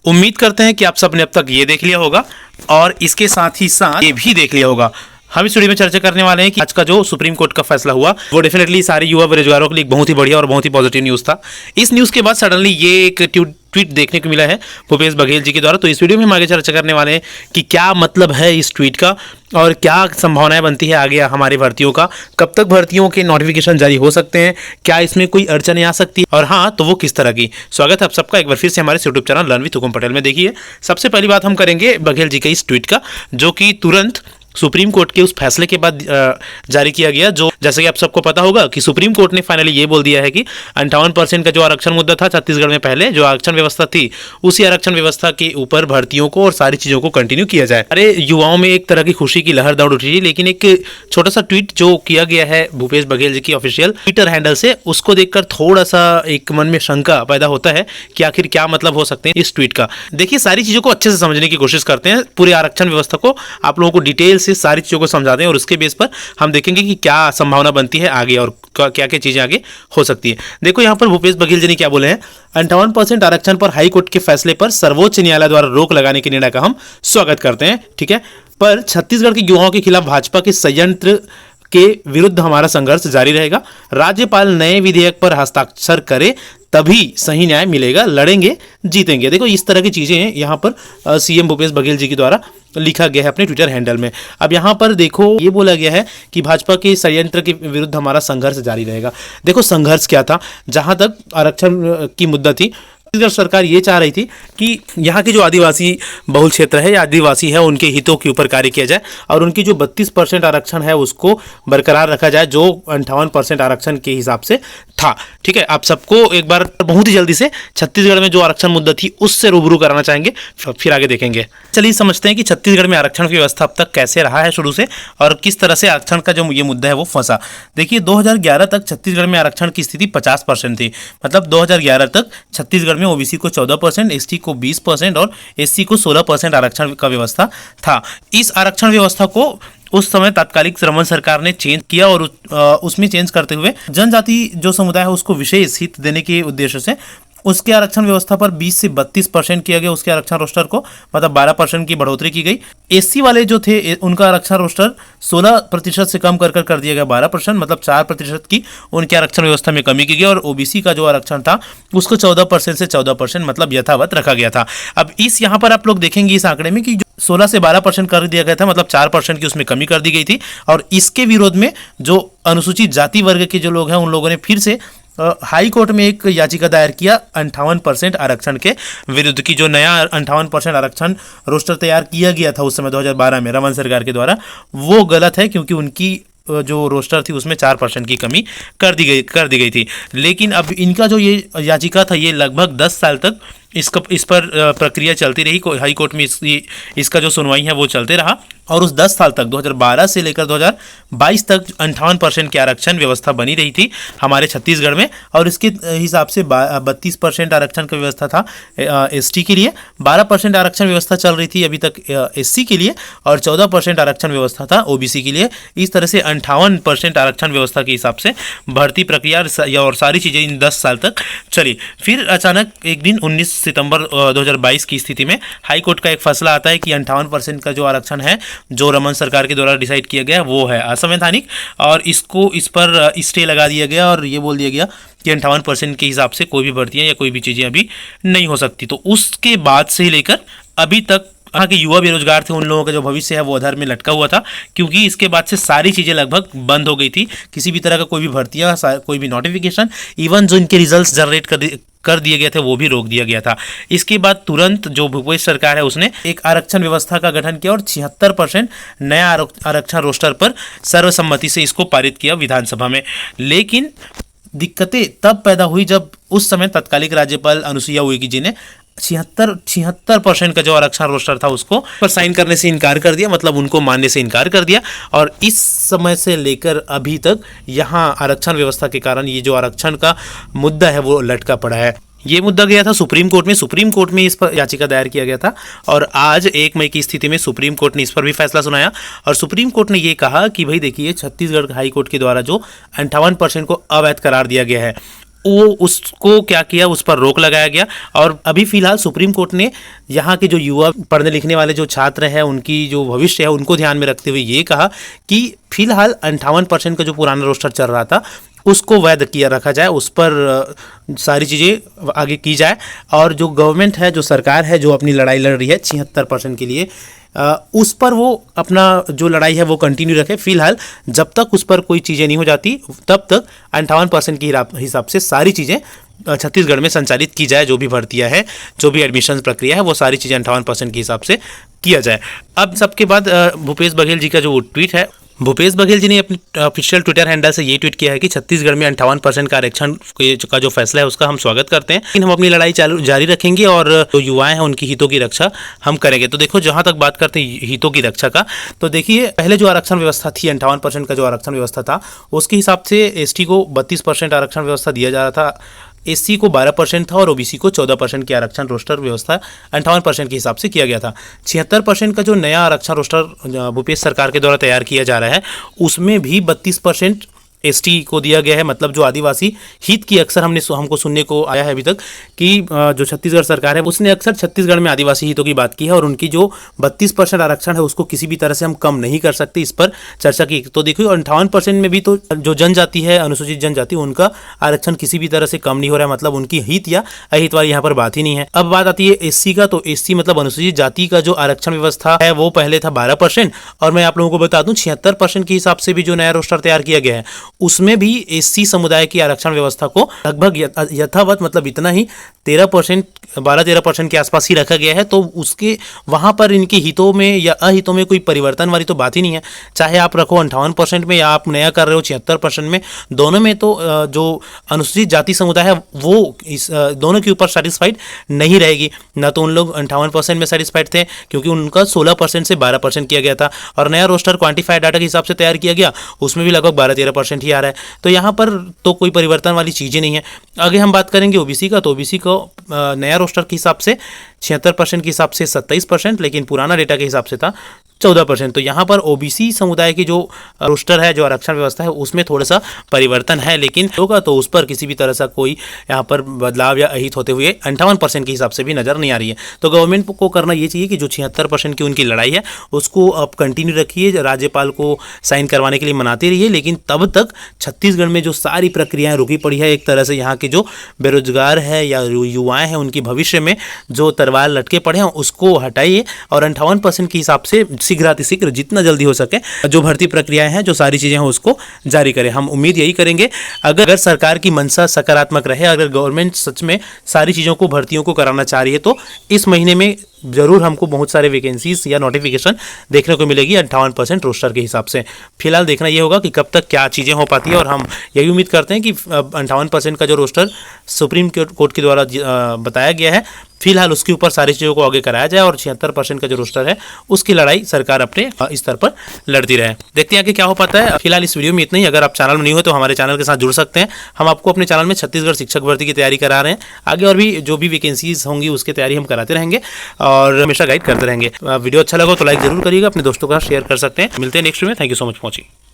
उम्मीद करते हैं कि आप सबने अब तक ये देख लिया होगा और इसके साथ ही साथ ये भी देख लिया होगा। हम इस वीडियो में चर्चा करने वाले हैं कि आज का जो सुप्रीम कोर्ट का फैसला हुआ वो डेफिनेटली सारे युवा बेरोजगारों के लिए एक बहुत ही बढ़िया और बहुत ही पॉजिटिव न्यूज़ था। इस न्यूज़ के बाद सडनली ये एक ट्वीट देखने को मिला है भूपेश बघेल जी के द्वारा। तो इस वीडियो में हम आगे चर्चा करने वाले हैं कि क्या मतलब है इस ट्वीट का और क्या संभावनाएं बनती है आगे हमारी भर्तियों का, कब तक भर्तियों के नोटिफिकेशन जारी हो सकते हैं, क्या इसमें कोई अड़चनें आ सकती है और हाँ तो वो किस तरह की। स्वागत है आप सबका एक बार फिर से हमारे यूट्यूब चैनल लर्न विद हुकुम पटेल में। देखिए, सबसे पहली बात हम करेंगे बघेल जी के इस ट्वीट का, जो कि तुरंत सुप्रीम कोर्ट के उस फैसले के बाद जारी किया गया, जो जैसे कि आप सबको पता होगा कि सुप्रीम कोर्ट ने फाइनली ये बोल दिया है कि 58% का जो आरक्षण मुद्दा था छत्तीसगढ़ में, पहले जो आरक्षण व्यवस्था थी उसी आरक्षण व्यवस्था के ऊपर भर्तियों को और सारी चीज़ों को कंटिन्यू किया जाए। अरे युवाओं में एक तरह की खुशी की लहर दौड़ उठी थी, लेकिन एक छोटा सा ट्वीट जो किया गया है भूपेश बघेल जी की ऑफिशियल ट्विटर हैंडल से, उसको देखकर थोड़ा सा एक मन में शंका पैदा होता है कि आखिर क्या मतलब हो सकते हैं इस ट्वीट का। देखिए, सारी चीज़ों को अच्छे से समझने की कोशिश करते हैं, पूरे आरक्षण व्यवस्था को आप लोगों को डिटेल से सारी चीज़ों को समझाते हैं और उसके बेस पर हम देखेंगे कि क्या संभावना बनती है आगे और क्या क्या चीज़ें आगे हो सकती है। देखो, यहाँ पर भूपेश बघेल जी ने क्या बोले हैं, 58% आरक्षण पर हाई कोर्ट के फैसले पर सर्वोच्च न्यायालय द्वारा रोक लगाने के निर्णय का हम स्वागत करते हैं। ठीक है, पर छत्तीसगढ़ के युवाओं के खिलाफ भाजपा के षड्यंत्र के विरुद्ध हमारा संघर्ष जारी रहेगा। राज्यपाल नए विधेयक पर हस्ताक्षर करे तभी सही न्याय मिलेगा, लड़ेंगे जीतेंगे। देखो, इस तरह की चीज़ें हैं यहाँ पर सीएम भूपेश बघेल जी के द्वारा लिखा गया है अपने ट्विटर हैंडल में। अब यहाँ पर देखो, ये बोला गया है कि भाजपा के षड्यंत्र के विरुद्ध हमारा संघर्ष जारी रहेगा। देखो, संघर्ष क्या था, जहाँ तक आरक्षण की मुद्दा थी, छत्तीसगढ़ सरकार ये चाह रही थी कि यहाँ के जो आदिवासी बहुल क्षेत्र है या आदिवासी है उनके हितों के ऊपर कार्य किया जाए और उनकी जो 32% आरक्षण है उसको बरकरार रखा जाए, जो 58% आरक्षण के हिसाब से था। ठीक है, आप सबको एक बार बहुत ही जल्दी से छत्तीसगढ़ में जो आरक्षण मुद्दा थी उससे रूबरू कराना चाहेंगे, फिर आगे देखेंगे। चलिए समझते हैं कि छत्तीसगढ़ में आरक्षण की व्यवस्था अब तक कैसे रहा है शुरू से और किस तरह से आरक्षण का जो ये मुद्दा है वो फंसा। देखिए, 2011 तक छत्तीसगढ़ में आरक्षण की स्थिति 50% थी। मतलब 2011 तक छत्तीसगढ़ में ओबीसी को 14%, एसटी को 20% और एससी को 16% आरक्षण का व्यवस्था था। इस आरक्षण व्यवस्था को उस समय तात्कालिक रमन सरकार ने चेंज किया और उसमें चेंज करते हुए जनजाति जो समुदाय है उसको विशेष हित देने के उद्देश्य से उसके आरक्षण व्यवस्था पर 20 से 32% किया गया। उसके आरक्षण रोस्टर को मतलब 12% की बढ़ोतरी की गई। एससी वाले जो थे उनका आरक्षण रोस्टर 16% से कम कर दिया गया 12%, मतलब 4% की उनके आरक्षण व्यवस्था में कमी की गई और ओबीसी का जो आरक्षण था उसको 14% से 14% मतलब यथावत रखा गया था। अब इस यहाँ पर आप लोग देखेंगे इस आंकड़े में कि 16 से 12% कर दिया गया था, मतलब 4% की उसमें कमी कर दी गई थी। और इसके विरोध में जो अनुसूचित जाति वर्ग के जो लोग हैं उन लोगों ने फिर से हाई कोर्ट में एक याचिका दायर किया 58% आरक्षण के विरुद्ध की। जो नया 58% आरक्षण रोस्टर तैयार किया गया था उस समय 2012 में रमन सरकार के द्वारा, वो गलत है क्योंकि उनकी जो रोस्टर थी उसमें 4% की कमी कर दी गई थी। लेकिन अब इनका जो ये याचिका था ये लगभग 10 साल तक इस पर प्रक्रिया चलती रही। हाई कोर्ट में इसका जो सुनवाई है वो चलते रहा और उस 10 साल तक 2012 से लेकर 2022 तक 58% की आरक्षण व्यवस्था बनी रही थी हमारे छत्तीसगढ़ में। और इसके हिसाब से 32% आरक्षण की व्यवस्था था एसटी के लिए, 12% आरक्षण व्यवस्था चल रही थी अभी तक एससी के लिए और 14% आरक्षण व्यवस्था था ओबीसी के लिए। इस तरह से 58% आरक्षण व्यवस्था के हिसाब से भर्ती प्रक्रिया और सारी चीज़ें इन 10 साल तक चली। फिर अचानक एक दिन 19 सितंबर 2022 की स्थिति में हाई कोर्ट का एक फैसला आता है कि 58% का जो आरक्षण है जो रमन सरकार के द्वारा डिसाइड किया गया वो है असंवैधानिक और इस पर स्टे लगा दिया गया और ये बोल दिया गया कि 58% के हिसाब से कोई भी भर्तियां या कोई भी चीज़ें अभी नहीं हो सकती। तो उसके बाद से लेकर अभी तक यहाँ के युवा बेरोजगार थे, उन लोगों का जो भविष्य है वो अधर में लटका हुआ था, क्योंकि इसके बाद से सारी चीज़ें लगभग बंद हो गई थी। किसी भी तरह का कोई भी भर्तियाँ, कोई भी नोटिफिकेशन, इवन जो इनके रिजल्ट्स जनरेट कर दिए गए थे वो भी रोक दिया गया था। इसके बाद तुरंत जो भूपेश सरकार है उसने एक आरक्षण व्यवस्था का गठन किया और 76% नया आरक्षण रोस्टर पर सर्वसम्मति से इसको पारित किया विधानसभा में। लेकिन दिक्कतें तब पैदा हुई जब उस समय तत्कालिक राज्यपाल अनुसुईया उइके जी ने 76% का जो आरक्षण रोस्टर था उसको पर साइन करने से इनकार कर दिया, मतलब उनको मानने से इनकार कर दिया। और इस समय से लेकर अभी तक यहाँ आरक्षण व्यवस्था के कारण ये जो आरक्षण का मुद्दा है वो लटका पड़ा है। ये मुद्दा गया था सुप्रीम कोर्ट में। सुप्रीम कोर्ट में इस पर याचिका दायर किया गया था और आज 1 मई की स्थिति में सुप्रीम कोर्ट ने इस पर भी फैसला सुनाया और सुप्रीम कोर्ट ने ये कहा कि भाई देखिए, छत्तीसगढ़ हाई कोर्ट के द्वारा जो 58% को अवैध करार दिया गया है वो उसको क्या किया, उस पर रोक लगाया गया। और अभी फिलहाल सुप्रीम कोर्ट ने यहाँ के जो युवा पढ़ने लिखने वाले जो छात्र हैं, उनकी जो भविष्य है उनको ध्यान में रखते हुए ये कहा कि फिलहाल 58% का जो पुराना रोस्टर चल रहा था उसको वैध किया रखा जाए, उस पर सारी चीज़ें आगे की जाए। और जो गवर्नमेंट है, जो सरकार है, जो अपनी लड़ाई लड़ रही है 76% के लिए, उस पर वो अपना जो लड़ाई है वो कंटिन्यू रखे। फिलहाल जब तक उस पर कोई चीज़ें नहीं हो जाती तब तक 58% के हिसाब से सारी चीज़ें छत्तीसगढ़ में संचालित की जाए। जो भी भर्तियां है, जो भी एडमिशन प्रक्रिया है, वो सारी चीज़ें 58% के हिसाब से किया जाए। अब सबके बाद भूपेश बघेल जी का जो ट्वीट है, भूपेश बघेल जी ने अपने ऑफिशियल ट्विटर हैंडल से ये ट्वीट किया है कि छत्तीसगढ़ में 58% का आरक्षण का जो फैसला है उसका हम स्वागत करते हैं, लेकिन हम अपनी लड़ाई जारी रखेंगे और जो युवाएं हैं उनकी हितों की रक्षा हम करेंगे। तो देखो, जहां तक बात करते हैं हितों की रक्षा का, तो देखिए पहले जो आरक्षण व्यवस्था थी, 58% का जो आरक्षण व्यवस्था था, उसके हिसाब से एसटी को 32% आरक्षण व्यवस्था दिया जा रहा था, एससी को 12% था और ओबीसी को 14% की आरक्षण रोस्टर व्यवस्था 58% के हिसाब से किया गया था। 76% का जो नया आरक्षण रोस्टर भूपेश सरकार के द्वारा तैयार किया जा रहा है, उसमें भी 32% एसटी को दिया गया है। मतलब जो आदिवासी हित की अक्सर हमको सुनने को आया है अभी तक कि जो छत्तीसगढ़ सरकार है उसने अक्सर छत्तीसगढ़ में आदिवासी हितों की बात की है और उनकी जो 32% आरक्षण है उसको किसी भी तरह से हम कम नहीं कर सकते, इस पर चर्चा की। तो देखिए 58% में भी तो जो जनजाति है, अनुसूचित जनजाति, उनका आरक्षण किसी भी तरह से कम नहीं हो रहा है। मतलब उनकी हित या अहित वाली यहाँ पर बात ही नहीं है। अब बात आती है एससी का, तो एससी मतलब अनुसूचित जाति का जो आरक्षण व्यवस्था है वो पहले था 12%, और मैं आप लोगों को बता दूं 76% के हिसाब से भी जो नया रोस्टर तैयार किया गया है उसमें भी एससी समुदाय की आरक्षण व्यवस्था को लगभग यथावत, मतलब इतना ही 12-13% के आसपास ही रखा गया है। तो उसके वहां पर इनके हितों में या अहितों में कोई परिवर्तन वाली तो बात ही नहीं है। चाहे आप रखो 58% में या आप नया कर रहे हो 76% में, दोनों में तो जो अनुसूचित जाति समुदाय है वो इस दोनों के ऊपर सेटिस्फाइड नहीं रहेगी। न तो उन लोग 58% में सेटिस्फाइड थे क्योंकि उनका 16% से 12% किया गया था, और नया रोस्टर क्वांटिफाइड डाटा के हिसाब से तैयार किया गया, उसमें भी लगभग 12-13% ही आ रहा है। तो यहाँ पर तो कोई परिवर्तन वाली चीज़ें नहीं है। आगे हम बात करेंगे ओबीसी का, तो ओबीसी को नया रोस्टर के हिसाब से 76% के हिसाब से 27%, लेकिन पुराना डेटा के हिसाब से था 14%। तो यहाँ पर ओबीसी समुदाय की जो रोस्टर है, जो आरक्षण व्यवस्था है, उसमें थोड़ा सा परिवर्तन है, लेकिन होगा तो उस पर किसी भी तरह से कोई यहाँ पर बदलाव या अहित होते हुए 58% के हिसाब से भी नज़र नहीं आ रही है। तो गवर्नमेंट को करना ये चाहिए कि जो 76% की उनकी लड़ाई है उसको आप कंटिन्यू रखिए, राज्यपाल को साइन करवाने के लिए मनाते रहिए, लेकिन तब तक छत्तीसगढ़ में जो सारी प्रक्रियाएँ रुकी पड़ी है, एक तरह से यहाँ के जो बेरोजगार है या युवाएँ हैं उनकी भविष्य में जो तरवार लटके पड़े हैं उसको हटाइए, और 58% के हिसाब से शीघ्र जितना जल्दी हो सके जो भर्ती प्रक्रियाएं हैं, जो सारी चीज़ें हैं, उसको जारी करें। हम उम्मीद यही करेंगे अगर सरकार की मंशा सकारात्मक रहे, अगर गवर्नमेंट सच में सारी चीज़ों को, भर्तियों को कराना चाह रही है, तो इस महीने में जरूर हमको बहुत सारे वैकेंसीज या नोटिफिकेशन देखने को मिलेगी 58% रोस्टर के हिसाब से। फिलहाल देखना ये होगा कि कब तक क्या चीज़ें हो पाती है, और हम यही उम्मीद करते हैं कि 58% का जो रोस्टर सुप्रीम कोर्ट के द्वारा बताया गया है, फिलहाल उसके ऊपर सारी चीज़ों को आगे कराया जाए, और 76% का जो रोस्टर है उसकी लड़ाई सरकार अपने स्तर पर लड़ती रहे। देखते हैं आगे क्या हो पाता है। फिलहाल इस वीडियो में इतना ही। अगर आप चैनल में नहीं हो तो हमारे चैनल के साथ जुड़ सकते हैं। हम आपको अपने चैनल में छत्तीसगढ़ शिक्षक भर्ती की तैयारी करा रहे हैं। आगे और भी जो भी वैकेंसीज होंगी उसकी तैयारी हम कराते रहेंगे और हमेशा गाइड करते रहेंगे। वीडियो अच्छा लगा तो लाइक जरूर करिएगा, अपने दोस्तों का शेयर कर सकते हैं। मिलते हैं नेक्स्ट में। Thank you so much for watching.